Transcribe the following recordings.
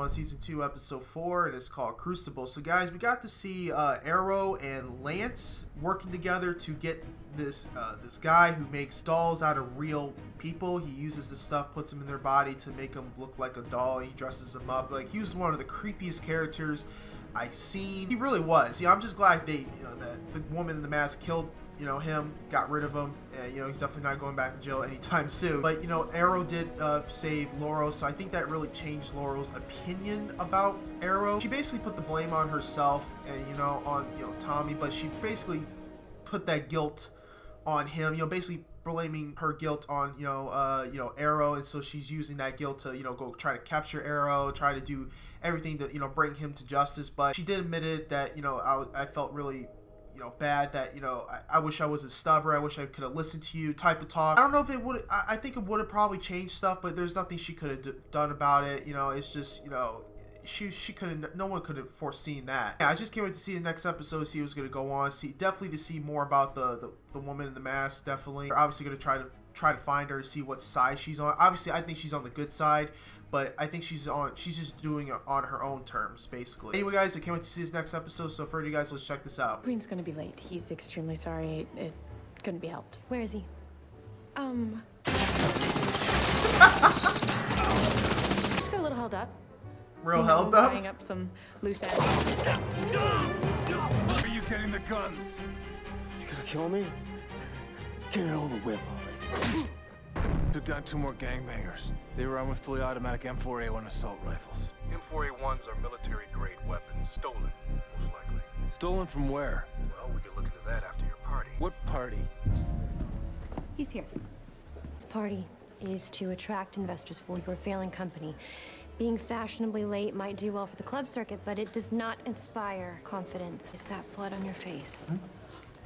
on Season 2, Episode 4, and it's called Crucible. So guys, we got to see Arrow and Lance working together to get this guy who makes dolls out of real people. He uses this stuff, puts them in their body to make them look like a doll. He dresses them up. Like, he was one of the creepiest characters I've seen. He really was. I'm just glad they, that the woman in the mask killed him, got rid of him. He's definitely not going back to jail anytime soon. But, Arrow did save Laurel, so I think that really changed Laurel's opinion about Arrow. She basically put the blame on herself and, on, Tommy, but she basically put that guilt on him, basically blaming her guilt on, Arrow, and so she's using that guilt to, go try to capture Arrow, try to do everything to, bring him to justice. But she did admit it that, I felt really bad that, I wish I wasn't stubborn. I wish I could have listened to you type of talk. I don't know if it would, I think it would have probably changed stuff, but there's nothing she could have done about it. It's just, she couldn't, no one could have foreseen that. Yeah, I just can't wait to see the next episode, see what's going to go on, definitely to see more about the woman in the mask. Definitely. We're obviously going to try to find her, to see what side she's on. Obviously, I think she's on the good side, but I think she's just doing it on her own terms, basically. Anyway, guys, I can't wait to see this next episode. So for you guys, let's check this out. Green's gonna be late. He's extremely sorry. It couldn't be helped. Where is he? Just got a little held up. Real held up? Tying up some loose ends. Where are you getting the guns? You gonna kill me? Get it over with already. Took down 2 more gangbangers. They were armed with fully automatic M4A1 assault rifles. M4A1s are military-grade weapons, stolen, most likely. Stolen from where? Well, we can look into that after your party. What party? He's here. This party is to attract investors for your failing company. Being fashionably late might do well for the club circuit, but it does not inspire confidence. Is that blood on your face?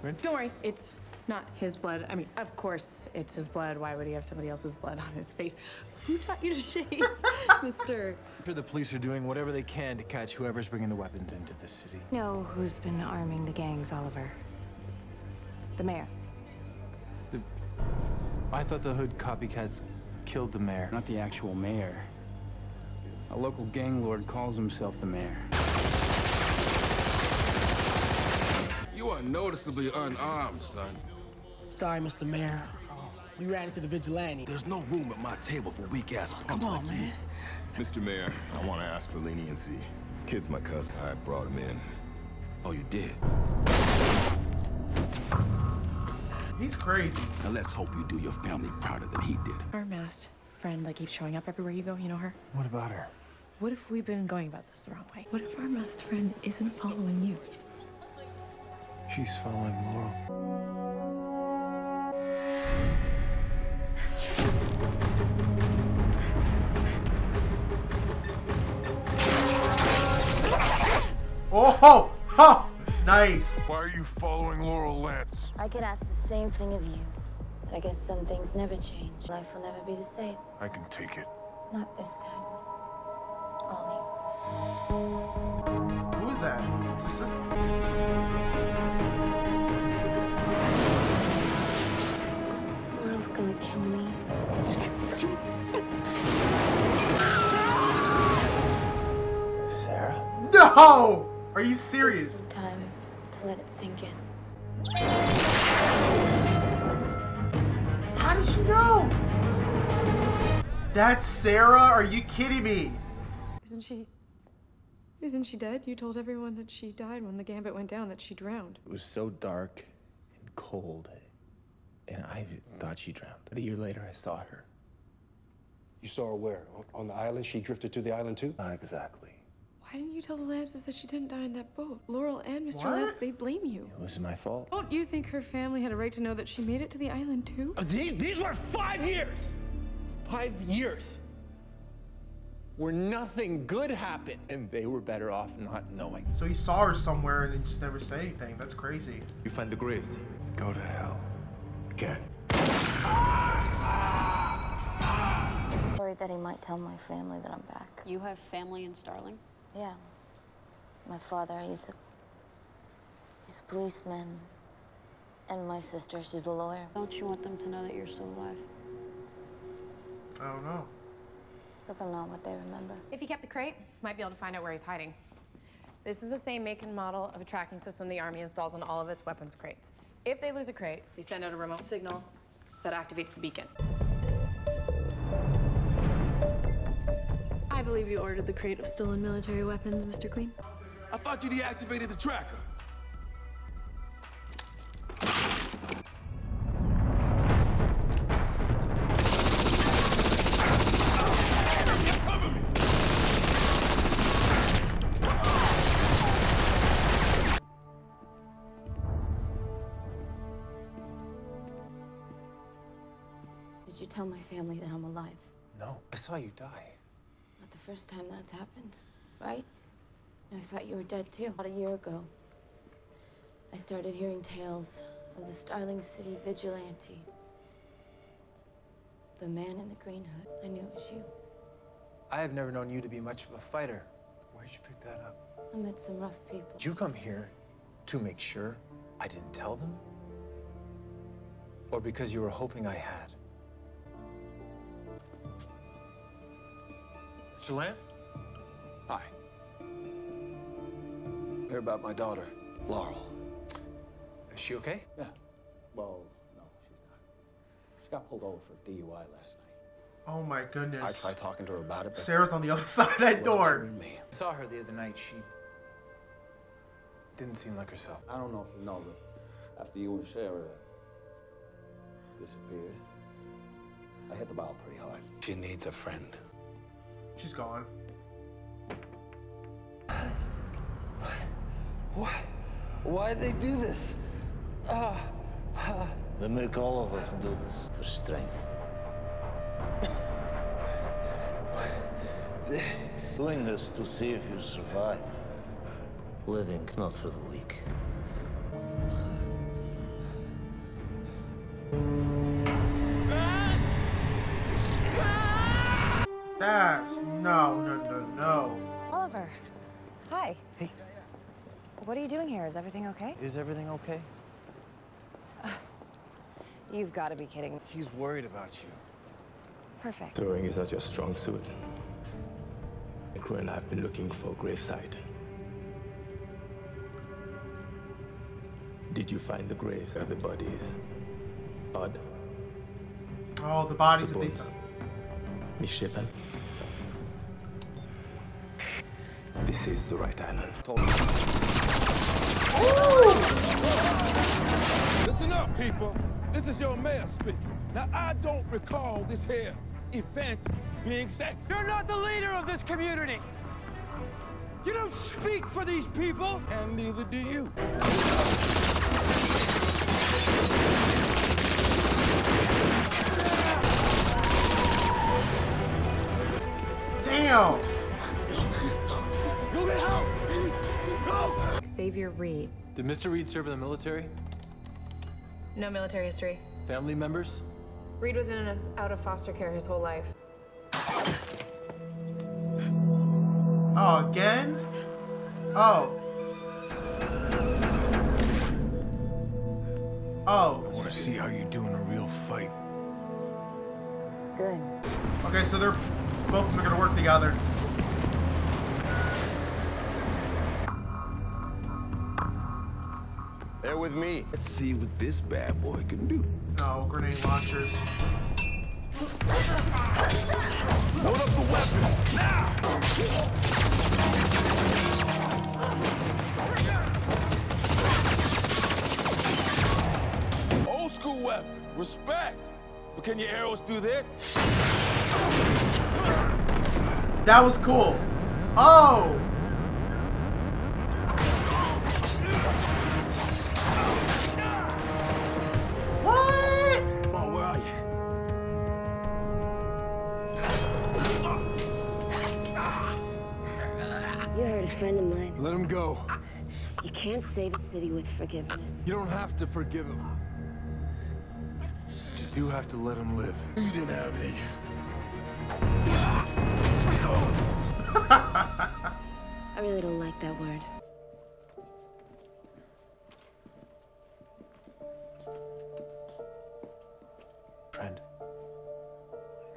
Don't worry, it's not his blood. I mean, of course it's his blood. Why would he have somebody else's blood on his face? Who taught you to shave, mister? I'm sure the police are doing whatever they can to catch whoever's bringing the weapons into the city. Know who's been arming the gangs, Oliver? The mayor. I thought the hood copycats killed the mayor. Not the actual mayor. A local gang lord calls himself the mayor. You are noticeably unarmed, son. Sorry, Mr. Mayor. We ran into the vigilante. There's no room at my table for weak-ass punks Come on, like man. you. Mr. Mayor, I want to ask for leniency. Kid's my cousin. I brought him in. Oh, you did? He's crazy. Now let's hope you do your family prouder than he did. Our masked friend that keeps showing up everywhere you go, you know her? What about her? What if we've been going about this the wrong way? What if our masked friend isn't following you? She's following Laurel. Oh, oh, nice. Why are you following Laurel, Lance? I could ask the same thing of you. But I guess some things never change. Life will never be the same. I can take it. Not this time. Ollie. Who is that? Is this? Laurel's gonna kill me. Sarah? No! Are you serious? It's time to let it sink in. How did she know? That's Sarah? Are you kidding me? Isn't she dead? You told everyone that she died when the gambit went down, that she drowned. It was so dark and cold, and I thought she drowned. But a year later, I saw her. You saw her where? On the island? She drifted to the island too? Not exactly. Why didn't you tell the Lances that she didn't die in that boat? Laurel and Mr. What? Lance, they blame you. It was my fault. Don't you think her family had a right to know that she made it to the island too? These were 5 years! 5 years! Where nothing good happened, and they were better off not knowing. So he saw her somewhere and then just never said anything. That's crazy. You find the graves. Go to hell. Cat. Worried that he might tell my family that I'm back. You have family in Starling? Yeah. My father, he's a policeman. And my sister, she's a lawyer. Don't you want them to know that you're still alive? I don't know. Because I'm not what they remember. If he kept the crate, might be able to find out where he's hiding. This is the same make and model of a tracking system the Army installs on all of its weapons crates. If they lose a crate, they send out a remote signal that activates the beacon. I believe you ordered the crate of stolen military weapons, Mr. Queen. I thought you deactivated the tracker. Did you tell my family that I'm alive? No, I saw you die. Not the first time that's happened, right? I thought you were dead too. About a year ago, I started hearing tales of the Starling City vigilante. The man in the green hood. I knew it was you. I have never known you to be much of a fighter. Where'd you pick that up? I met some rough people. Did you come here to make sure I didn't tell them? Or because you were hoping I had? Mr. Lance? Hi. Hear about my daughter, Laurel. Is she okay? Yeah. Well, no, she's not. She got pulled over for DUI last night. Oh my goodness. I tried talking to her about it, but Sarah's on the other side of that door. Me. I saw her the other night. She didn't seem like herself. I don't know if you know, but after you and Sarah disappeared, I hit the ball pretty hard. She needs a friend. She's gone. Why'd they do this? They make all of us do this for strength. Doing this to see if you survive. Living not for the weak. That's no. Oliver, hi. Hey. What are you doing here? Is everything okay? Is everything okay? You've got to be kidding. He's worried about you. Perfect. Throwing is not your strong suit. The crew and I have been looking for a gravesite. Did you find the graves of the bodies? Odd? Oh, the bodies The that they bones. Misshapen? This is the right island. Listen up, people. This is your mayor speaking. Now, I don't recall this here event being said. You're not the leader of this community. You don't speak for these people. And neither do you. Damn! Go get help! Go! Xavier Reed. Did Mr. Reed serve in the military? No military history. Family members? Reed was in and out of foster care his whole life. Oh, again? Oh. Oh. I want to see how you do in a real fight. Good. Okay, so they're both of them are gonna work together. They're with me. Let's see what this bad boy can do. No, grenade launchers. Load up the weapon, now! Old school weapon, respect. But can your arrows do this? That was cool. Oh! What? Oh, where are you? You hurt a friend of mine. Let him go. You can't save a city with forgiveness. You don't have to forgive him. But you do have to let him live. You didn't have any. I really don't like that word. Friend.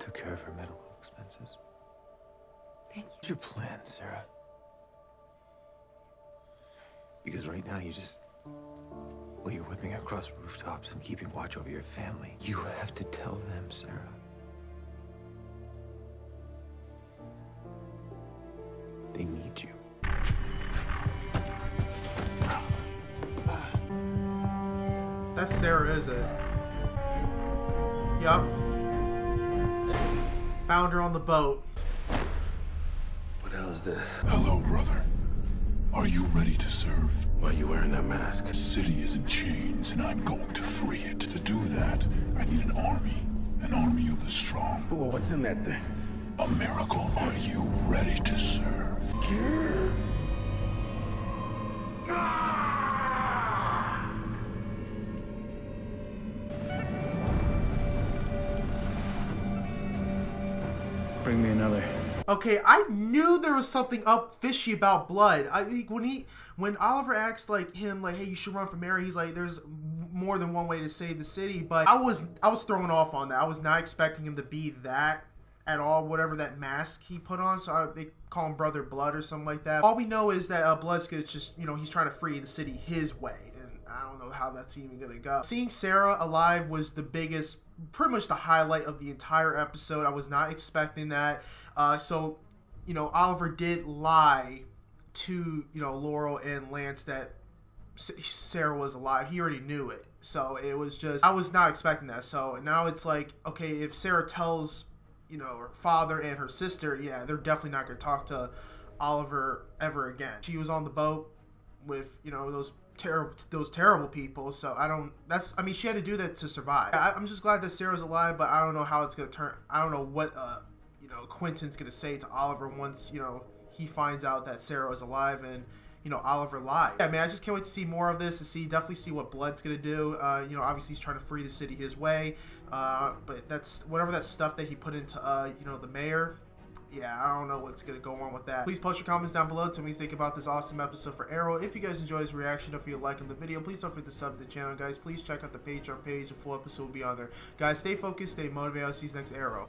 Took care of her medical expenses. Thank you. What's your plan, Sarah? Because right now you just... Well, you're whipping across rooftops and keeping watch over your family. You have to tell them, Sarah. They need you. That's Sarah, is it? Yup. Found her on the boat. What the hell is this? Hello, brother. Are you ready to serve? Why are you wearing that mask? The city is in chains, and I'm going to free it. To do that, I need an army of the strong. Whoa, what's in that thing? A miracle. Are you ready to serve? Bring me another. Okay, I knew there was something up fishy about Blood. I mean, when Oliver asked like him like, "Hey, you should run for mayor," he's like, "There's more than one way to save the city." But I was thrown off on that. I was not expecting him to be that at all. Whatever that mask he put on, so they call him Brother Blood or something like that. All we know is that Blood's just he's trying to free the city his way, and I don't know how that's even gonna go. Seeing Sarah alive was the biggest, pretty much the highlight of the entire episode. I was not expecting that. So, Oliver did lie to, Laurel and Lance that Sarah was alive. He already knew it. So it was just, I was not expecting that. So now it's like, okay, if Sarah tells, her father and her sister, yeah, they're definitely not going to talk to Oliver ever again. She was on the boat with, those terrible people. So she had to do that to survive. I'm just glad that Sarah's alive, but I don't know how it's going to turn. I don't know what, Quentin's gonna say to Oliver once he finds out that Sarah is alive and Oliver lied. Yeah, man, I just can't wait to see more of this, to definitely see what Blood's gonna do. Obviously he's trying to free the city his way, but that's whatever that stuff that he put into the mayor. Yeah, I don't know what's gonna go on with that. Please post your comments down below. Tell me what you think about this awesome episode for Arrow. If you guys enjoyed this reaction, don't forget to like the video. Please don't forget to sub to the channel, guys. Please check out the Patreon page. The full episode will be on there. Guys, stay focused, stay motivated. I'll see you next Arrow.